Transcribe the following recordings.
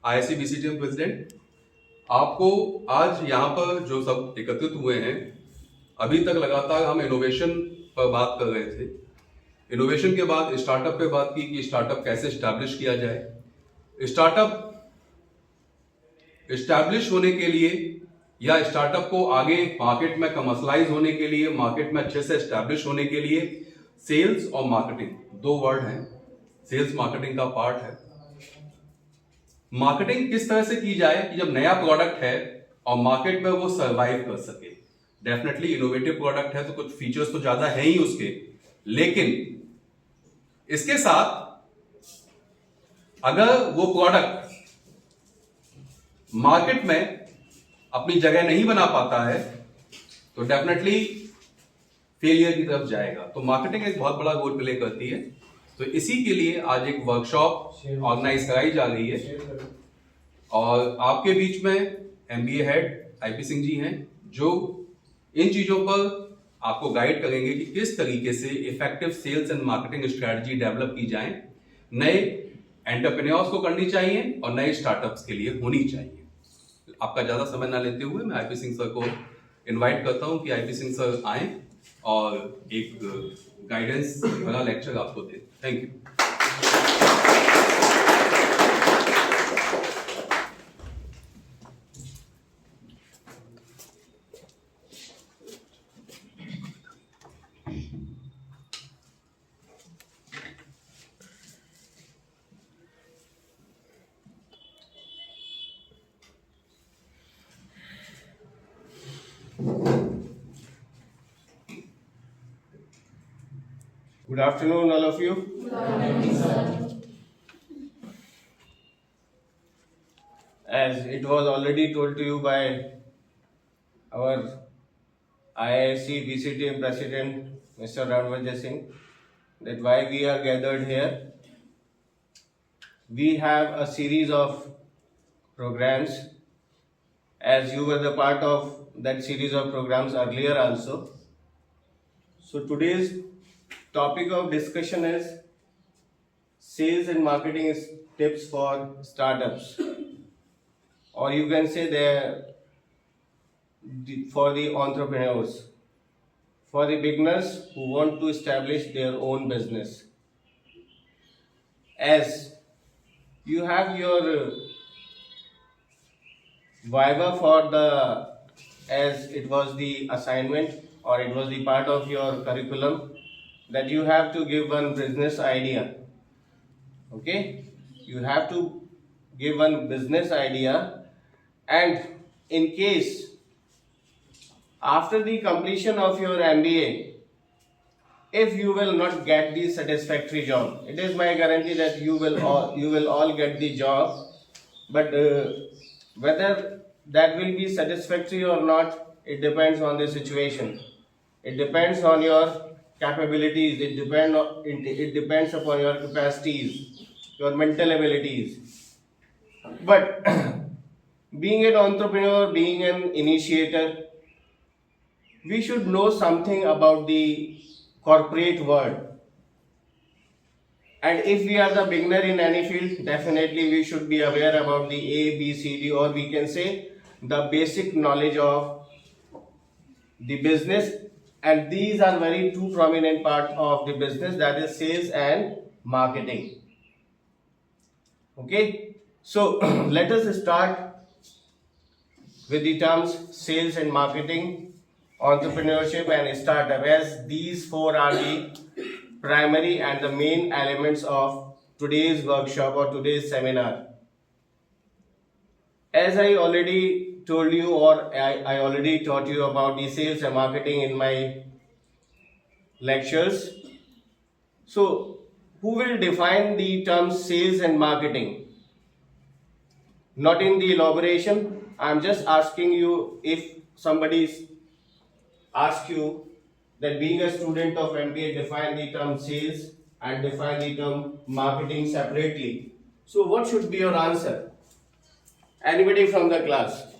IIC VCTM president. आपको आज यहाँ पर जो सब एकत्रित हुए हैं, अभी तक लगातार हम इनोवेशन पर बात कर रहे थे। इनोवेशन के बाद स्टार्टअप पे बात की कि स्टार्टअप कैसे स्टैब्लिश किया जाए। स्टार्टअप स्टैब्लिश होने के लिए या स्टार्टअप को आगे मार्केट में कमर्शलाइज होने के लिए, मार्केट में अच्छे से स्टैब्लिश होने के लिए सेल्स और मार्केटिंग दो वर्ड हैं। सेल्स मार्केटिंग का पार्ट है। मार्केटिंग किस तरह से की जाए कि जब नया प्रोडक्ट है और मार्केट में वो सरवाइव कर सके। डेफिनेटली इनोवेटिव प्रोडक्ट है तो कुछ फीचर्स तो ज्यादा है ही उसके, लेकिन इसके साथ अगर वो प्रोडक्ट मार्केट में अपनी जगह नहीं बना पाता है तो डेफिनेटली फेलियर की तरफ जाएगा। तो मार्केटिंग एक बहुत बड़ा रोल प्ले करती है। तो इसी के लिए आज एक वर्कशॉप ऑर्गेनाइज कराई जा रही है और आपके बीच में MBA head IP Singh ji हैं, जो इन चीजों पर आपको गाइड करेंगे कि किस तरीके से effective sales and marketing strategy develop की जाए, नए एंटरप्रेन्योर्स को करनी चाहिए और नए स्टार्टअप्स के लिए होनी चाहिए। आपका ज्यादा समय ना लेते हुए मैं आईपी सिंह सर को इनवाइट करता हूं कि आईपी सिंह सर आए और एक गाइडेंस वाला लेक्चर आपको दे। Thank you. Good afternoon, all of you. Good afternoon, sir. As it was already told to you by our IIC VCTM President, Mr. Ranvajay Singh, that why we are gathered here. We have a series of programs, as you were the part of that series of programs earlier also. So today's topic of discussion is sales and marketing tips for startups, or you can say for the entrepreneurs, for the beginners who want to establish their own business. As you have your viva for the, as it was the assignment or it was the part of your curriculum, that you have to give one business idea. Okay, you have to give one business idea, and in case after the completion of your MBA, if you will not get the satisfactory job, it is my guarantee that you will all get the job, but whether that will be satisfactory or not, it depends on the situation. It depends on your capabilities. It depends upon your capacities, your mental abilities. But being an entrepreneur, being an initiator, we should know something about the corporate world. And if we are the beginner in any field, definitely we should be aware about the A, B, C, D, or we can say the basic knowledge of the business. And these are very two prominent parts of the business, that is sales and marketing. Okay, so let us start with the terms sales and marketing, entrepreneurship and startup, as these four are the primary and the main elements of today's workshop or today's seminar. As I already told you, or I already taught you about the sales and marketing in my lectures. So who will define the terms sales and marketing? Not in the elaboration. I am just asking you, if somebody asks you that being a student of MBA, define the term sales and define the term marketing separately. So what should be your answer? Anybody from the class?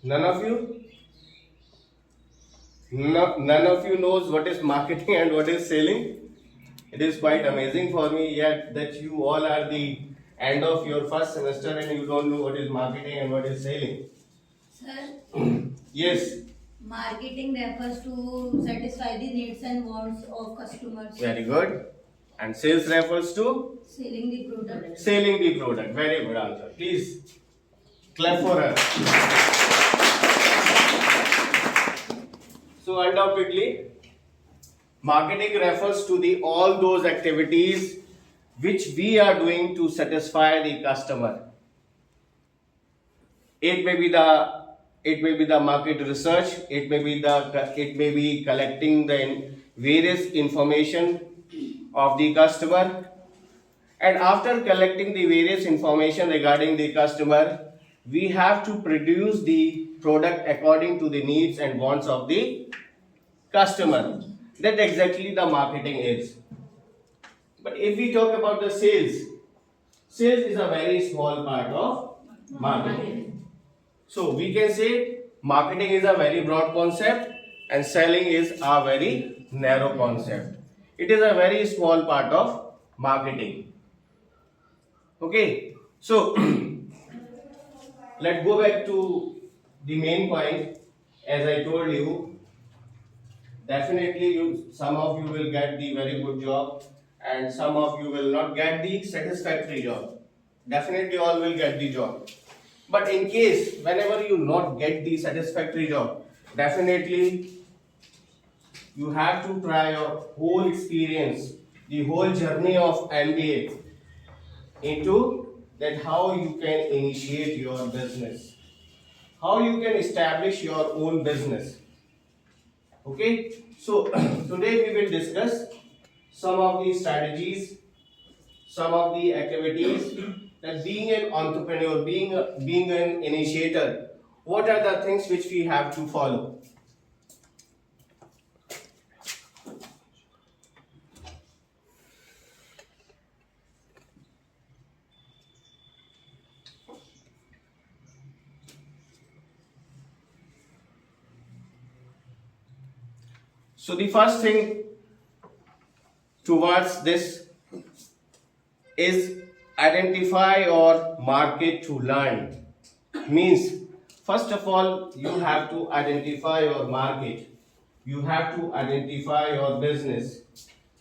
None of you? No, none of you knows what is marketing and what is selling. It is quite amazing for me yet that you all are the end of your first semester and you don't know what is marketing and what is selling. Sir, Yes, marketing refers to satisfy the needs and wants of customers. very good. And sales refers to Selling the product. selling the product. Very good answer. Please clap for her. So undoubtedly, marketing refers to the all those activities which we are doing to satisfy the customer. It may be the market research. It may be collecting the various information of the customer. And after collecting the various information regarding the customer, we have to produce the product according to the needs and wants of the customer. That exactly the marketing is. But if we talk about the sales, sales is a very small part of marketing. So we can say marketing is a very broad concept and selling is a very narrow concept. It is a very small part of marketing. Okay, so let's go back to the main point. As I told you, definitely some of you will get the very good job and some of you will not get the satisfactory job. Definitely all will get the job. But in case whenever you not get the satisfactory job, definitely you have to try your whole experience, the whole journey of MBA into that how you can initiate your business, how you can establish your own business. Okay, so today we will discuss some of the strategies, some of the activities that being an entrepreneur, being an initiator, what are the things which we have to follow. So the first thing towards this is identify or market to learn. Means first of all you have to identify your market. You have to identify your business.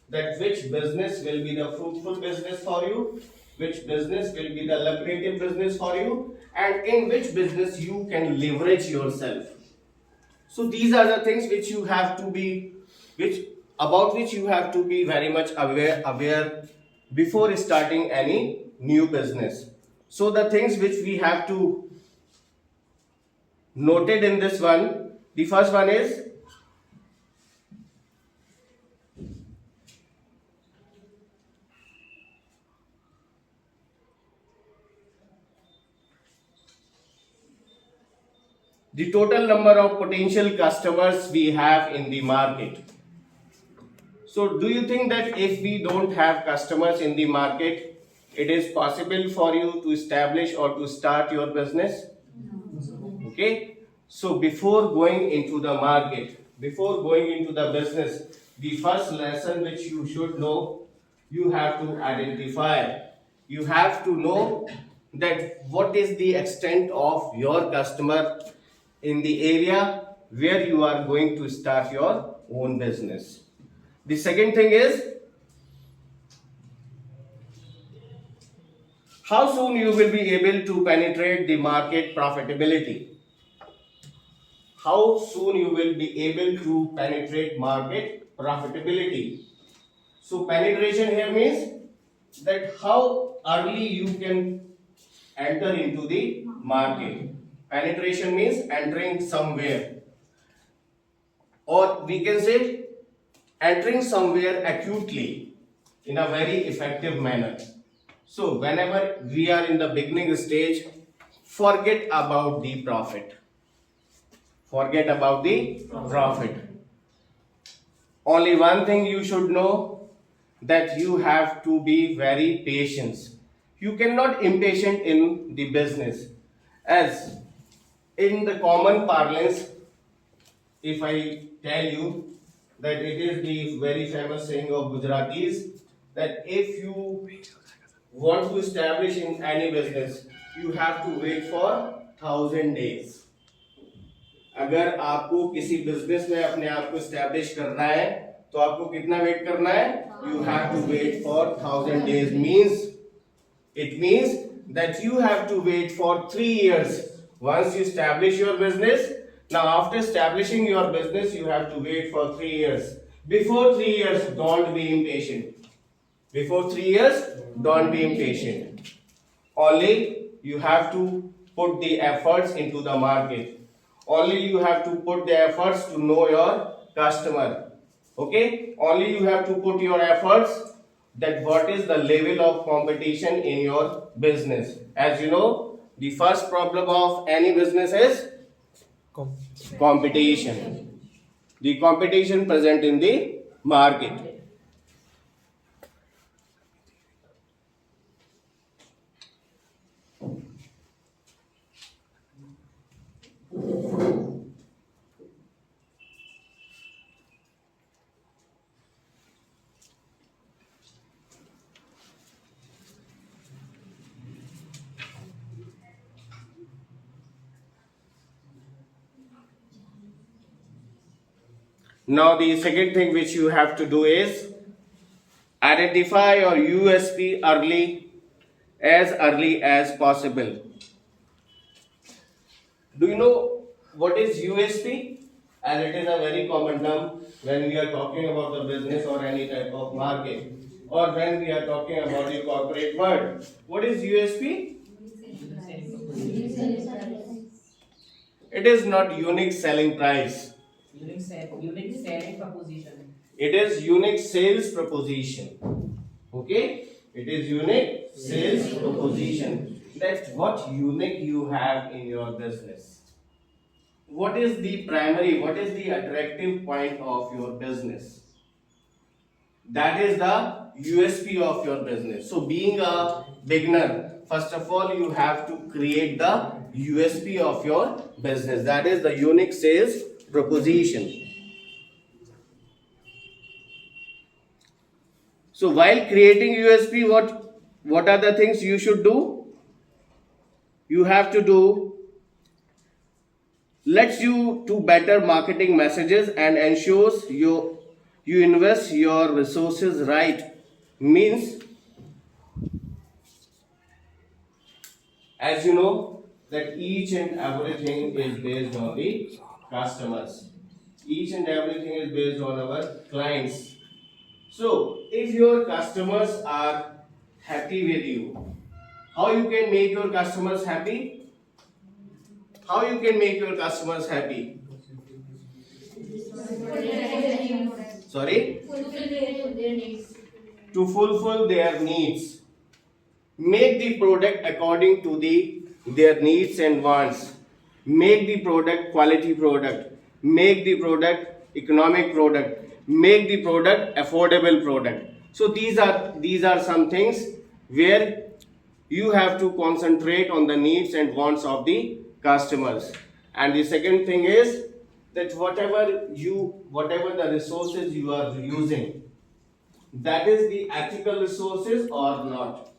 That which business will be the fruitful business for you, which business will be the lucrative business for you, and in which business you can leverage yourself. So these are the things which you have to be, which you have to be very much aware before starting any new business. So the things which we have to noted in this one, the first one is the total number of potential customers we have in the market. So do you think that if we don't have customers in the market, it is possible for you to establish or to start your business? Okay. So before going into the market, before going into the business, the first lesson which you should know, you have to identify. You have to know that what is the extent of your customer in the area where you are going to start your own business. The second thing is how soon you will be able to penetrate the market profitability. How soon you will be able to penetrate market profitability. So penetration here means that how early you can enter into the market. Penetration means entering somewhere, or we can say entering somewhere acutely in a very effective manner. So whenever we are in the beginning stage, forget about the profit. Forget about the profit. Only one thing you should know, that you have to be very patient. You cannot impatient in the business. As in the common parlance, if I tell you that it is the very famous saying of Gujaratis that if you want to establish in any business, you have to wait for 1,000 days. अगर आपको किसी business में अपने आप को establish करना है तो आपको कितना वेट करना है? You have to wait for 1,000 days. It means that you have to wait for 3 years. Once you establish your business, now after establishing your business, you have to wait for 3 years. Before 3 years, don't be impatient. Before 3 years, don't be impatient. Only you have to put the efforts into the market. Only you have to put the efforts to know your customer. Okay? Only you have to put your efforts that what is the level of competition in your business. As you know, the first problem of any business is competition. The competition present in the market. Now the second thing which you have to do is identify your USP early as possible. Do you know what is USP? As it is a very common term when we are talking about the business or any type of market, or when we are talking about the corporate world. What is USP? It is not unique selling price. Unique selling proposition. It is unique sales proposition. Okay? It is unique sales proposition. That's what unique you have in your business. What is the primary, what is the attractive point of your business? That is the USP of your business. So being a beginner, first of all you have to create the USP of your business. That is the unique sales proposition. So while creating USP, what are the things you should do? You have to do lets you to better marketing messages and ensures you invest your resources right. Means, as you know, that each and everything is based on the customers. Each and everything is based on our clients. So, if your customers are happy with you, how you can make your customers happy? How you can make your customers happy? Sorry? To fulfill their needs. Make the product according to their needs and wants. Make the product quality product. Make the product economic product. Make the product affordable product. So these are some things where you have to concentrate on the needs and wants of the customers. And the second thing is that whatever the resources you are using, that is the ethical resources or not.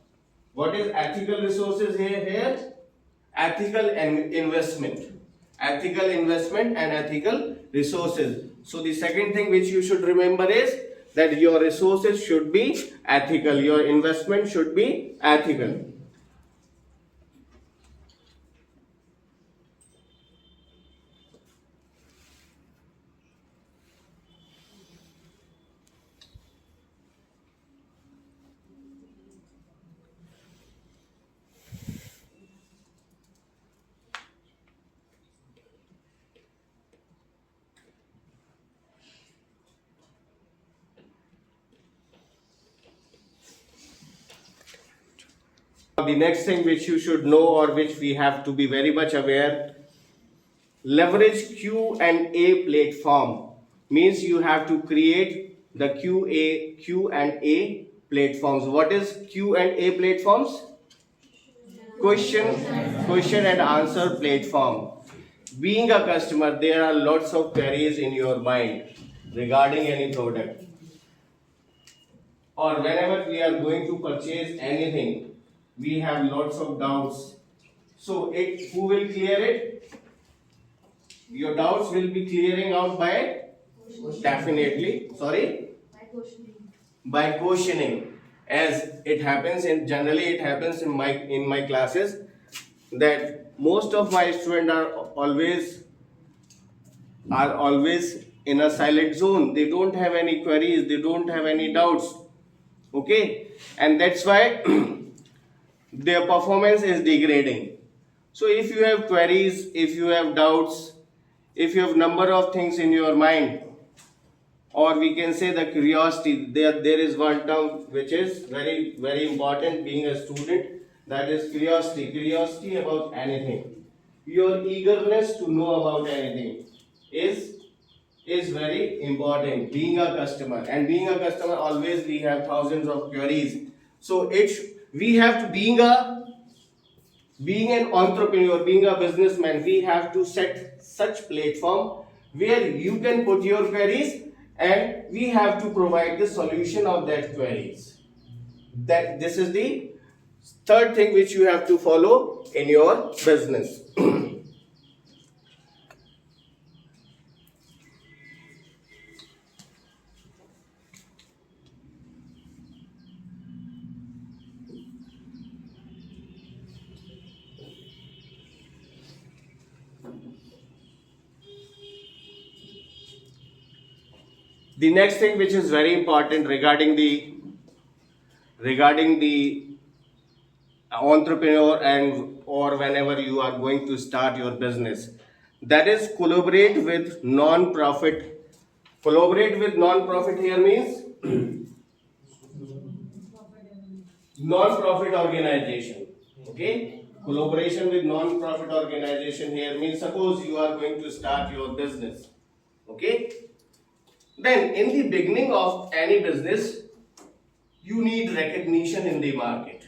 What is ethical resources here? Ethical investment. Ethical investment and ethical resources. So the second thing which you should remember is that your resources should be ethical. Your investment should be ethical. The next thing which you should know or which we have to be very much aware, leverage Q&A platform. Means you have to create the Q&A platforms. What is Q&A platforms? Question and answer platform. being a customer, there are lots of queries in your mind regarding any product, or whenever we are going to purchase anything, we have lots of doubts. So who will clear it? Your doubts will be clearing out by definitely, sorry, by questioning. As it happens generally it happens in my classes, that most of my students are always in a silent zone. They don't have any queries, they don't have any doubts. Okay, and that's why their performance is degrading. So if you have queries, if you have doubts, if you have number of things in your mind, or we can say the curiosity, there is one term which is very important being a student, that is curiosity about anything. Your eagerness to know about anything is very important being a customer. And being a customer, always we have thousands of queries. So we have to being an entrepreneur, being a businessman, we have to set such platform where you can put your queries, and we have to provide the solution of that queries. That this is the third thing which you have to follow in your business. The next thing which is very important regarding the entrepreneur and or whenever you are going to start your business, that is collaborate with non-profit. Collaborate with non-profit here means non-profit organization. Okay, collaboration with non-profit organization here means, suppose you are going to start your business. Okay, then in the beginning of any business, you need recognition in the market.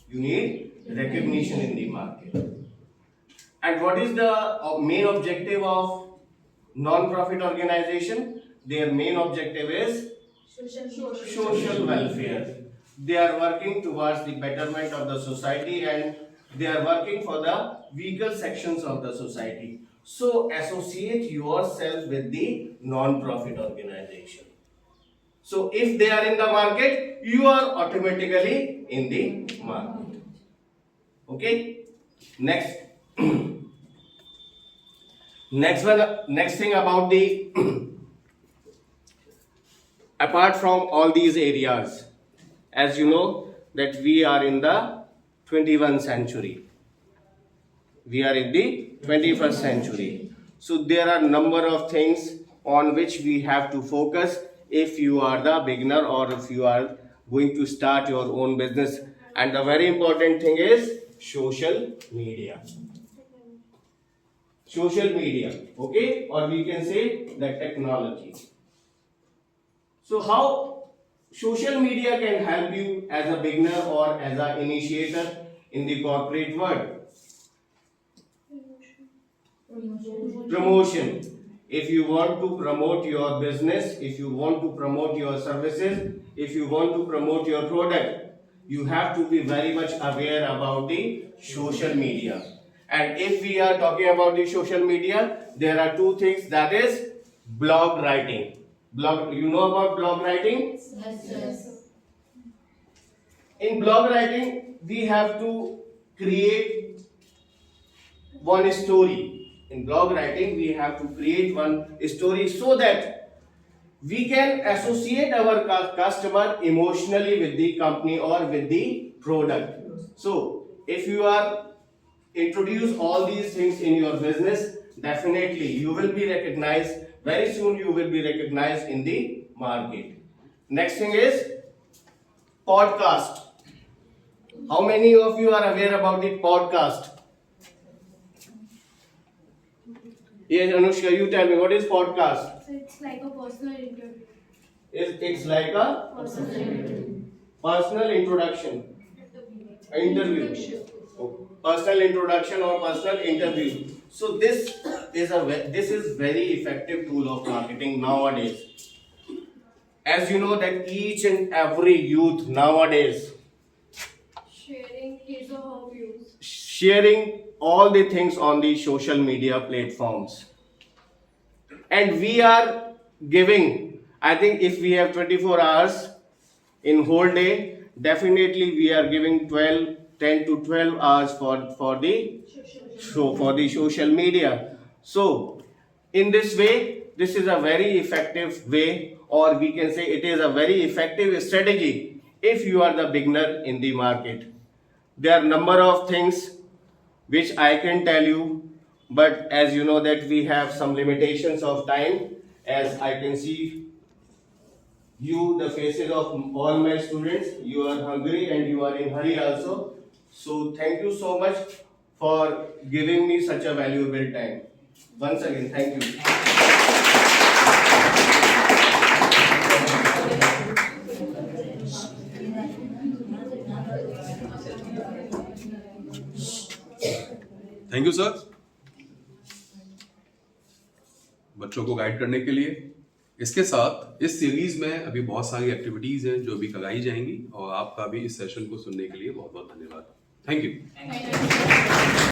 You need recognition in the market. And what is the main objective of non-profit organization? Their main objective is social welfare. They are working towards the betterment of the society, and they are working for the weaker sections of the society. So associate yourself with the non-profit organization. So if they are in the market, you are automatically in the market. Okay. Next thing about the apart from all these areas, as you know that we are in the 21st century. We are in the 21st century. So there are number of things on which we have to focus if you are the beginner or if you are going to start your own business. And the very important thing is social media. Social media, okay, or we can say the technology. So how social media can help you as a beginner or as an initiator in the corporate world? Promotion. If you want to promote your business, if you want to promote your services, if you want to promote your product, you have to be very much aware about the social media. And if we are talking about the social media, there are two things, that is blog writing. You know about blog writing? Yes. In blog writing, we have to create one story. In blog writing, we have to create one story so that we can associate our customer emotionally with the company or with the product. So, if you are introduce all these things in your business, definitely you will be recognized. Very soon you will be recognized in the market. Next thing is podcast. How many of you are aware about the podcast? Yes, Anushka, you tell me, what is podcast? So it's like a personal interview. It's like a personal introduction. Interview. Personal introduction or personal interview. So this is very effective tool of marketing nowadays. As you know that each and every youth nowadays Sharing his or her views. sharing all the things on the social media platforms, and we are giving, I think if we have 24 hours in whole day, definitely we are giving 10 to 12 hours for the social media. So in this way, this is a very effective way, or we can say it is a very effective strategy if you are the beginner in the market. There are number of things which I can tell you, but as you know that we have some limitations of time, as I can see you, the faces of all my students, you are hungry and you are in hurry also. So thank you so much for giving me such a valuable time. Once again, thank you. Thank you sir, बच्चों को guide करने के लिए। इसके साथ इस series में अभी बहुत सारी एक्टिविटीज हैं जो अभी कराई जाएंगी, और आपका भी इस सेशन को सुनने के लिए बहुत बहुत धन्यवाद। Thank you.